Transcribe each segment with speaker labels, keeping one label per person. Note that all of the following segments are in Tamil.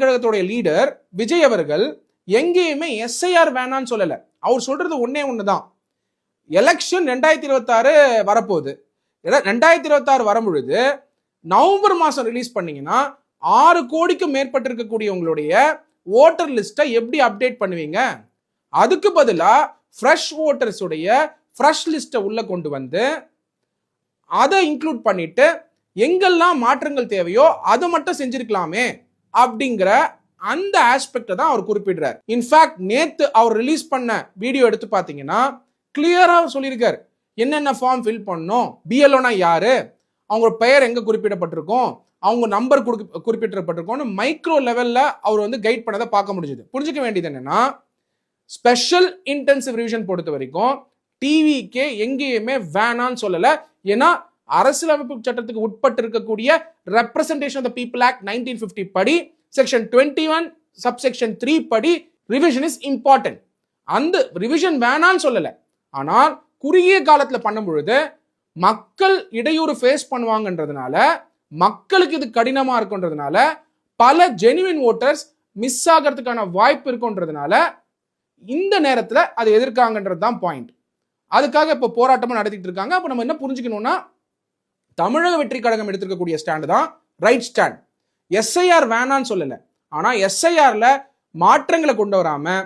Speaker 1: கழகத்துடைய லீடர் விஜய் அவர்கள் எங்கேயுமே எஸ்ஐஆர் வேணான்னு சொல்லல. அவர் சொல்றது ஒண்ணுதான், எலெக்ஷன் 2026 வரப்போகுது. 2026 வரும்பொழுது நவம்பர் மாசம் ரிலீஸ் பண்ணீங்கன்னா 6 கோடிக்கும் மேற்பட்டு இருக்கக்கூடிய உங்களுடைய ஓட்டர் லிஸ்ட்டை எப்படி அப்டேட் பண்ணுவீங்க? அதுக்கு பதிலா ஃப்ரெஷ் ஓட்டர்ஸ் உடைய ஃப்ரெஷ் லிஸ்ட்டை உள்ள கொண்டு வந்து அதை இன்க்ளூட் பண்ணிட்டு எங்கெல்லாம் மாற்றங்கள் தேவையோ அதை மட்டும் செஞ்சிருக்கலாமே அப்படிங்கிற அந்த ஆஸ்பெக்டை தான் அவர் குறிப்பிடுறார். இன்ஃபேக்ட் நேத்து அவர் ரிலீஸ் பண்ண வீடியோ எடுத்து பார்த்தீங்கன்னா கிளியரா சொல்லியிருக்காரு என்னென்ன ஃபார்ம் ஃபில் பண்ணணும், பிஎல்ஓனா யாரு, அவங்க பெயர் எங்க குறிப்பிடப்பட்டிருக்கும், அவங்க நம்பர் குறிப்பிடப்பட்டிருக்கோம்னு மைக்ரோ லெவல்ல அவர் வந்து கைட் பண்ணதை பார்க்க முடிஞ்சது. புரிஞ்சுக்க வேண்டியது என்னன்னா, ஸ்பெஷல் இன்டென்சிவ் ரிவிஷன் பொறுத்த வரைக்கும் டிவிக்கே எங்கேயுமே வேணான்னு சொல்லல. ஏன்னா அரசியலமைப்பு சட்டத்துக்கு உட்பட்டு இருக்கக்கூடிய representation of the people act 1950 படி செக்ஷன் 21 சப்செக்ஷன் 3 படி ரிவிஷன் இஸ் இம்பார்ட்டன்ட். அந்த ரிவிஷன் வேணான்னு சொல்லல. ஆனால் குறுகிய காலத்துல பண்ணும் பொழுது மக்கள் இடையூறு ஃபேஸ் பண்ணுவாங்கன்றதுனால, மக்களுக்கு இது கடினமா இருக்குன்றதுனால, பல ஜெனுவின் ஓட்டர்ஸ் மிஸ் ஆகிறதுக்கான வாய்ப்பு இருக்குன்றதுனால இந்த நேரத்துல அதை எதிர்க்காங்கன்றது தான் பாயிண்ட். அதுக்காக இப்போ போராட்டமும் நடத்திட்டு இருக்காங்க. அப்ப நம்ம என்ன புரிஞ்சுக்கணும்னா, தமிழக வெற்றி கழகம் எடுத்திருக்கக்கூடிய ஸ்டாண்ட் தான் ரைட் ஸ்டாண்ட். எஸ்ஐஆர் வேணான்னு சொல்லல. ஆனா எஸ்ஐஆர்ல மாற்றங்களை கொண்டு வராம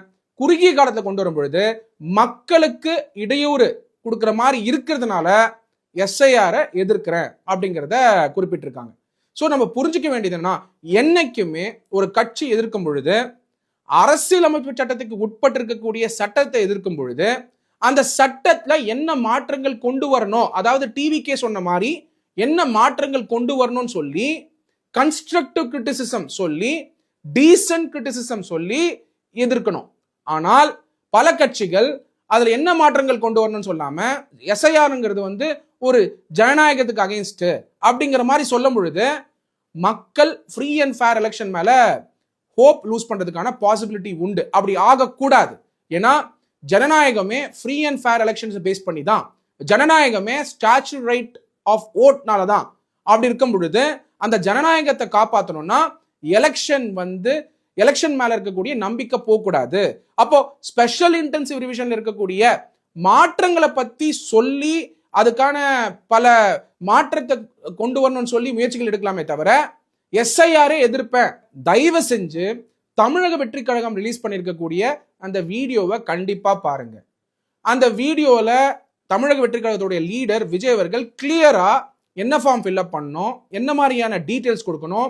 Speaker 1: குறுகிய காலத்துல கொண்டு வரும் பொழுது மக்களுக்கு இடையூறு கொடுக்கிற மாதிரி இருக்கிறதுனால எஸ்ஐஆரை எதிர்க்கிறேன் அப்படிங்கிறத குறிப்பிட்டிருக்காங்க. ஸோ நம்ம புரிஞ்சுக்க வேண்டியதுன்னா, என்னைக்குமே ஒரு கட்சி எதிர்க்கும் பொழுது அரசியலமைப்பு சட்டத்துக்கு உட்பட்டு இருக்கக்கூடிய சட்டத்தை எதிர்க்கும் பொழுது அந்த சட்டத்துல என்ன மாற்றங்கள் கொண்டு வரணும், அதாவது டிவிக்கே சொன்ன மாதிரி என்ன மாற்றங்கள் கொண்டு வரணும்னு சொல்லி கன்ஸ்ட்ரக்டிவ் கிரிட்டிசிசம் சொல்லி டீசன்ட் கிரிட்டிசிசம் சொல்லி எதிர்க்கணும். ஆனால் பல கட்சிகள் அதுல என்ன மாற்றங்கள் கொண்டு வரணும்னு சொல்லாம எஸ்ஐஆர்ங்கிறது வந்து ஒரு ஜனநாயகத்துக்கு அகைன்ஸ்ட் அப்படிங்கிற மாதிரி சொல்லும் பொழுது மக்கள் ஃப்ரீ அண்ட் ஃபேர் எலெக்ஷன் மேல ஹோப் லூஸ் பண்றதுக்கான பாசிபிலிட்டி உண்டு. அப்படி ஆகக்கூடாது. ஏன்னா ஜனநாயகமே free and fair elections base பண்ணி தான், ஜனநாயகமே ஸ்டாச்சுரரி ரைட் ஆஃப் ஓட்னால தான். அப்படி இருக்கும் பொழுது அந்த ஜனநாயகத்தை காப்பாற்றணும்னா எலெக்ஷன் மேல இருக்கக்கூடிய நம்பிக்கை போகக்கூடாது. அப்போ ஸ்பெஷல் இன்டென்சிவ் ரிவிஷன்ல இருக்கக்கூடிய மாற்றங்களை பத்தி சொல்லி அதுக்கான பல மாற்றத்தை கொண்டு வரணும்னு சொல்லி முயற்சிகள் எடுக்கலாமே தவிர எஸ்ஐஆரே எதிர்ப்பேன். தயவு செஞ்சு தமிழக வெற்றி கழகம் ரிலீஸ் பண்ணியிருக்கக்கூடிய அந்த வீடியோவை கண்டிப்பா பாருங்க. அந்த வீடியோல தமிழக வெற்றி கழகத்துடைய லீடர் விஜய் அவர்கள் கிளியரா என்ன ஃபார்ம் ஃபில்அப் பண்ணணும், என்ன மாதிரியான டீட்டெயில்ஸ் கொடுக்கணும்,